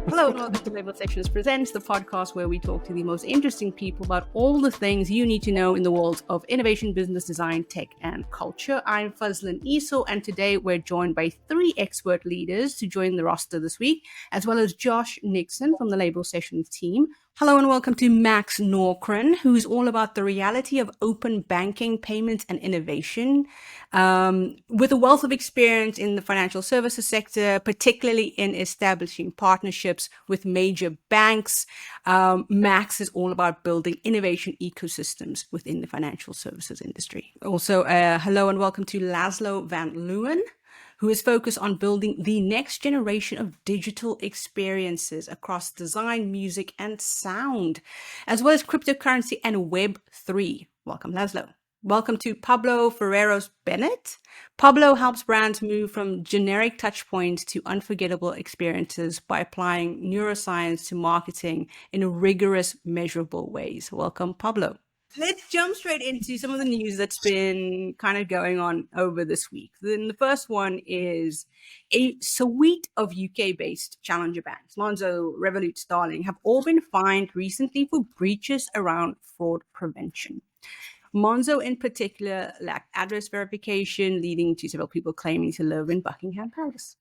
Hello and welcome to Label Sections Presents, the podcast where we talk to the most interesting people about all the things you need to know in the world of innovation, business, design, tech, and culture. I'm Fuzlin Esau, and today we're joined by three expert leaders to join the roster this week, as well as Josh Nixon from the Label Sessions team. Hello and welcome to Max Nokhrin, who's all about the reality of open banking, payments, and innovation. With a wealth of experience in the financial services sector, particularly in establishing partnerships with major banks, Max is all about building innovation ecosystems within the financial services industry. Also, hello and welcome to Laszlo van Leeuwen, who is focused on building the next generation of digital experiences across design, music, and sound, as well as cryptocurrency and Web3. Welcome, Laszlo. Welcome to Pablo Ferreiros Bennett. Pablo helps brands move from generic touchpoints to unforgettable experiences by applying neuroscience to marketing in rigorous, measurable ways. Welcome, Pablo. Let's jump straight into some of the news that's been kind of going on over this week. Then the first one is a suite of UK-based challenger banks, Monzo, Revolut, Starling, have all been fined recently for breaches around fraud prevention. Monzo in particular lacked address verification, leading to several people claiming to live in Buckingham Palace.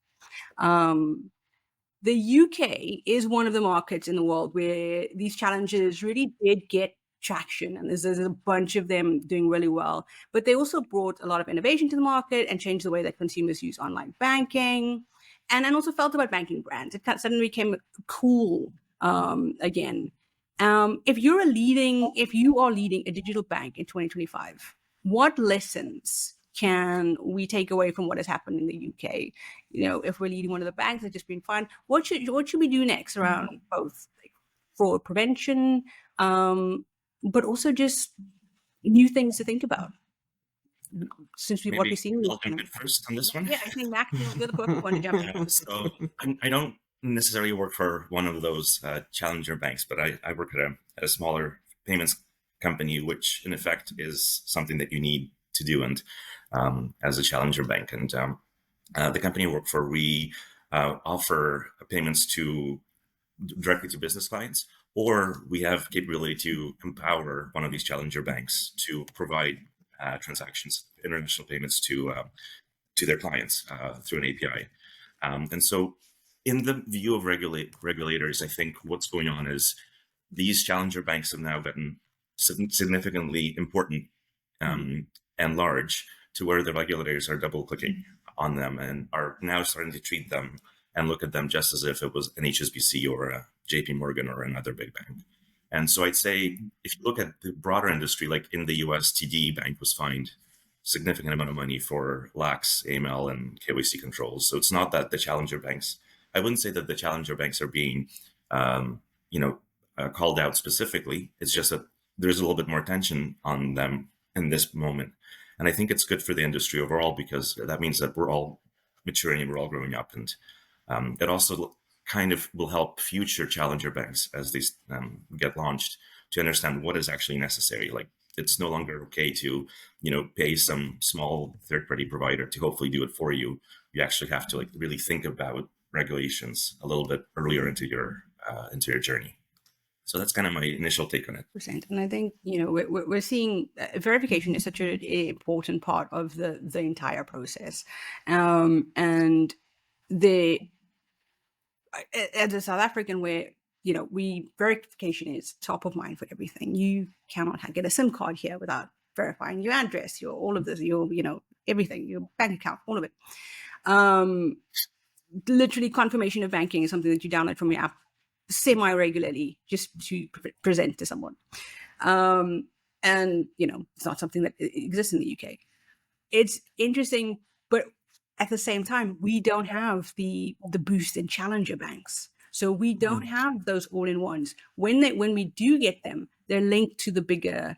The UK is one of the markets in the world where these challenges really did get traction, and there's a bunch of them doing really well. But they also brought a lot of innovation to the market and changed the way that consumers use online banking, and also felt about banking brands. It suddenly became cool again. If you are leading a digital bank in 2025, what lessons can we take away from what has happened in the UK? You know, if we're leading one of the banks that's just been fined, what should we do next around both like fraud prevention, but also just new things to think about? Since what we've seen, I'll jump in first on this one. Yeah, I think Max, you're the perfect one to jump in. So I don't necessarily work for one of those challenger banks, but I work at a smaller payments company, which in effect is something that you need to do, and as a challenger bank. And the company I work for, we offer payments directly to business clients, or we have capability to empower one of these challenger banks to provide transactions, international payments to their clients through an API. And so in the view of regulators, I think what's going on is these challenger banks have now gotten significantly important and large, to where the regulators are double clicking on them and are now starting to treat them and look at them just as if it was an HSBC or a JP Morgan or another big bank. And so I'd say if you look at the broader industry, like in the US, TD Bank was fined significant amount of money for lax AML and KYC controls. So it's not that the challenger banks, I wouldn't say that the challenger banks are being, called out specifically. It's just that there's a little bit more attention on them in this moment. And I think it's good for the industry overall, because that means that we're all maturing and we're all growing up. And it also kind of will help future challenger banks as these get launched to understand what is actually necessary. Like, it's no longer okay to, pay some small third-party provider to hopefully do it for you. You actually have to really think about regulations a little bit earlier into your journey. So that's kind of my initial take on it. And I think, we're seeing verification is such an important part of the entire process. And as a South African, where, verification is top of mind for everything. You cannot get a SIM card here without verifying your address, all of this, everything, your bank account, all of it. Literally, confirmation of banking is something that you download from your app semi-regularly just to present to someone. And, it's not something that exists in the UK. It's interesting, but at the same time, we don't have the boost in challenger banks. So we don't have those all-in-ones. When we do get them, they're linked to the bigger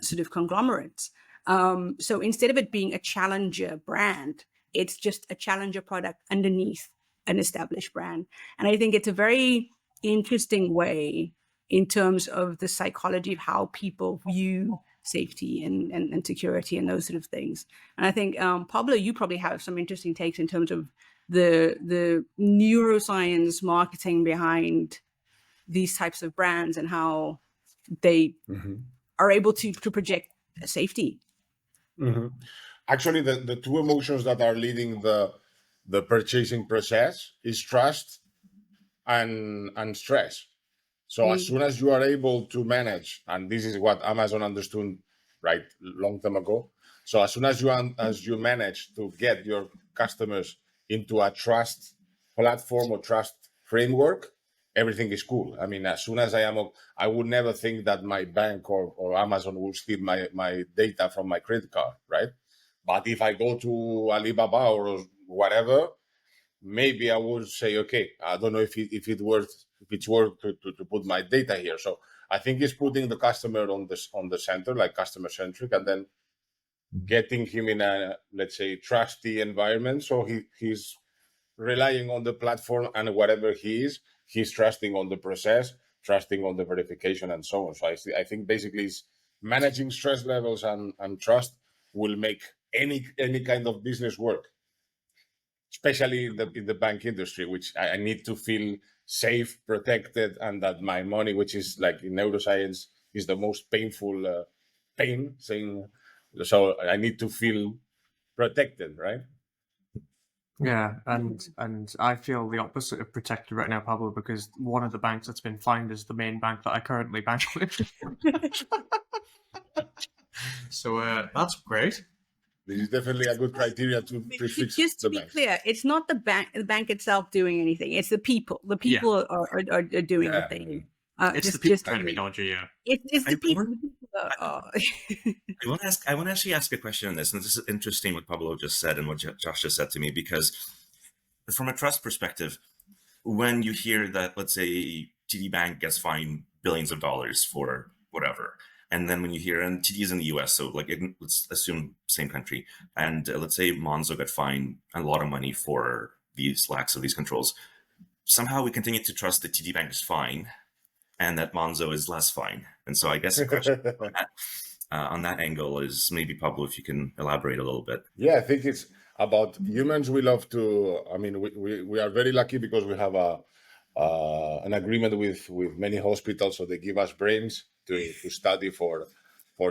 sort of conglomerates. So instead of it being a challenger brand, it's just a challenger product underneath an established brand. And I think it's a very interesting way in terms of the psychology of how people view safety and security and those sort of things. And I think, Pablo, you probably have some interesting takes in terms of the neuroscience marketing behind these types of brands and how they are able to project safety. Actually, the two emotions that are leading the purchasing process is trust and stress. So as soon as you are able to manage, and this is what Amazon understood right long time ago. So as soon as you manage to get your customers into a trust platform or trust framework, everything is cool. I mean, as soon as I would never think that my bank or Amazon will steal my data from my credit card, right? But if I go to Alibaba or whatever, maybe I would say, okay, I don't know if it's worth to put my data here. So I think it's putting the customer on the center, like customer centric, and then getting him in a, let's say, trusty environment. So he's relying on the platform, and whatever he's trusting on the process, trusting on the verification, and so on. So I think basically it's managing stress levels and trust will make any kind of business work, especially in the bank industry, which I need to feel safe, protected, and that my money, which is like in neuroscience, is the most painful pain thing. So I need to feel protected, right? Yeah, and I feel the opposite of protected right now, Pablo, because one of the banks that's been fined is the main bank that I currently bank with. So that's great. This is definitely a good criteria to fix Just to the be banks. clear, it's not the bank itself doing anything. It's the people. The people are doing the thing. It's the people trying to be dodgy, yeah. It's the people. I want to actually ask a question on this, and this is interesting what Pablo just said and what Josh just said to me, because from a trust perspective, when you hear that, let's say, TD Bank gets fined billions of dollars for whatever, and then when you hear, and TD is in the US, so like let's assume same country, and let's say Monzo got fined a lot of money for these lacks of these controls, somehow we continue to trust that TD Bank is fine and that Monzo is less fine. And so I guess the question on that angle is maybe, Pablo, if you can elaborate a little bit. Yeah, I think it's about humans. We love to, I mean, we are very lucky because we have an agreement with many hospitals, so they give us brains to study for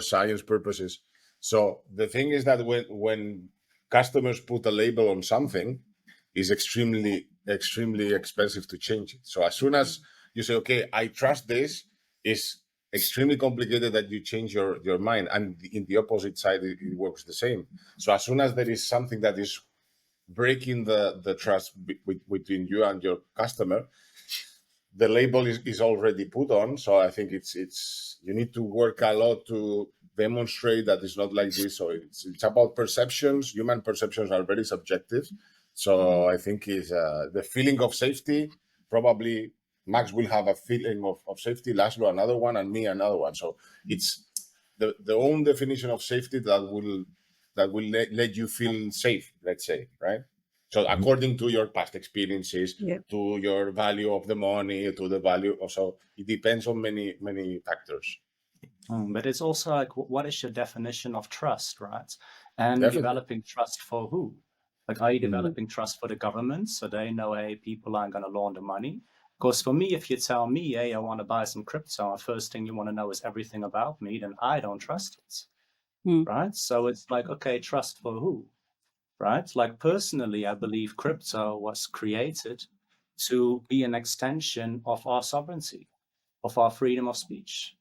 science purposes. So the thing is that when customers put a label on something, it's extremely expensive to change it. So as soon as you say, okay, I trust this, it's extremely complicated that you change your mind. And in the opposite side, it works the same. So as soon as there is something that is breaking the trust between you and your customer, the label is already put on. So I think it's you need to work a lot to demonstrate that it's not like this. So it's about perceptions. Human perceptions are very subjective. So I think is the feeling of safety. Probably Max will have a feeling of safety, Laszlo another one, and me another one. So it's the own definition of safety that will let you feel safe, let's say, right? So according to your past experiences, to your value of the money, to the value of, so it depends on many factors. But it's also like, what is your definition of trust, right? And developing trust for who? Like, are you developing trust for the government so they know, hey, people aren't going to launder money? Because for me, if you tell me, hey, I want to buy some crypto, the first thing you want to know is everything about me, then I don't trust it, right? So it's like, okay, trust for who, right? Like personally, I believe crypto was created to be an extension of our sovereignty, of our freedom of speech,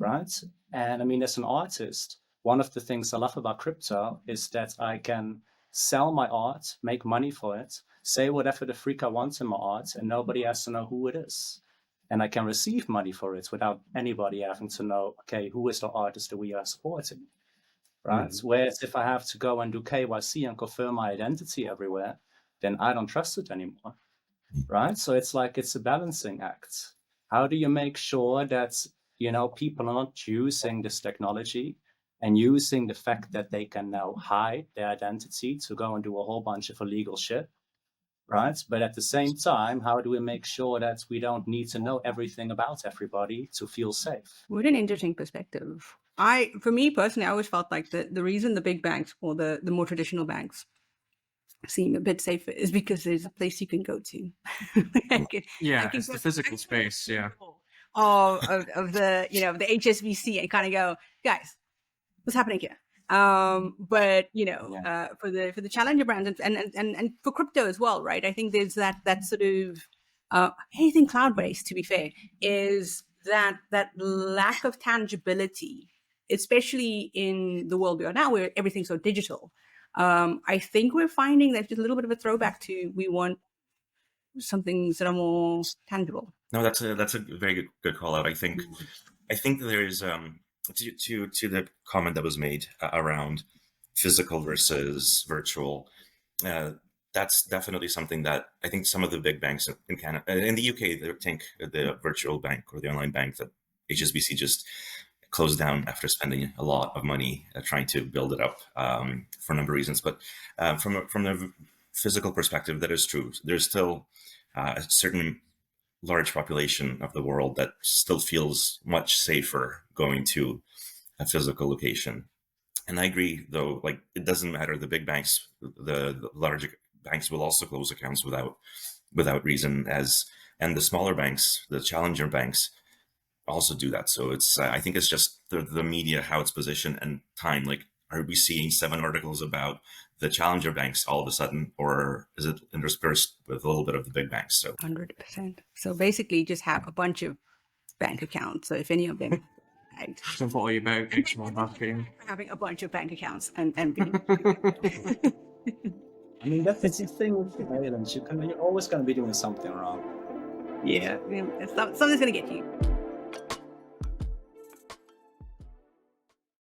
right? And I mean, as an artist, one of the things I love about crypto is that I can sell my art, make money for it, say whatever the freak I want in my art, and nobody has to know who it is. And I can receive money for it without anybody having to know, okay, who is the artist that we are supporting, right? Whereas if I have to go and do KYC and confirm my identity everywhere, then I don't trust it anymore, right? So it's like, it's a balancing act. How do you make sure that, you know, people are not using this technology and using the fact that they can now hide their identity to go and do a whole bunch of illegal shit, right? But at the same time, how do we make sure that we don't need to know everything about everybody to feel safe? What an interesting perspective. For me personally, I always felt like the reason the big banks or the more traditional banks seem a bit safer is because there's a place you can go to. It's the physical space. Yeah. Of the the HSBC and kind of go, guys, what's happening here? But for the challenger brands and for crypto as well, right? I think there's that sort of anything cloud based. To be fair, is that lack of tangibility, especially in the world we are now, where everything's so digital. I think we're finding that just a little bit of a throwback to we want some things that are more tangible. No, that's a very good call out. I think there is to the comment that was made around physical versus virtual. That's definitely something that I think some of the big banks in Canada, in the UK, they think the virtual bank or the online bank that HSBC just closed down after spending a lot of money trying to build it up for a number of reasons. But from the physical perspective, that is true. There's still a certain large population of the world that still feels much safer going to a physical location. And I agree, though, like it doesn't matter. The big banks, the larger banks will also close accounts without reason, and the smaller banks, the challenger banks, also do that. So it's I think it's just the media, how it's positioned and time. Like, are we seeing 7 articles about the challenger banks all of a sudden, or is it interspersed with a little bit of the big banks? So 100%. So basically, just have a bunch of bank accounts. So if any of them, So for all your banks, having a bunch of bank accounts and being. I mean, that's the thing with surveillance. You're always going to be doing something wrong. Yeah, something's going to get you.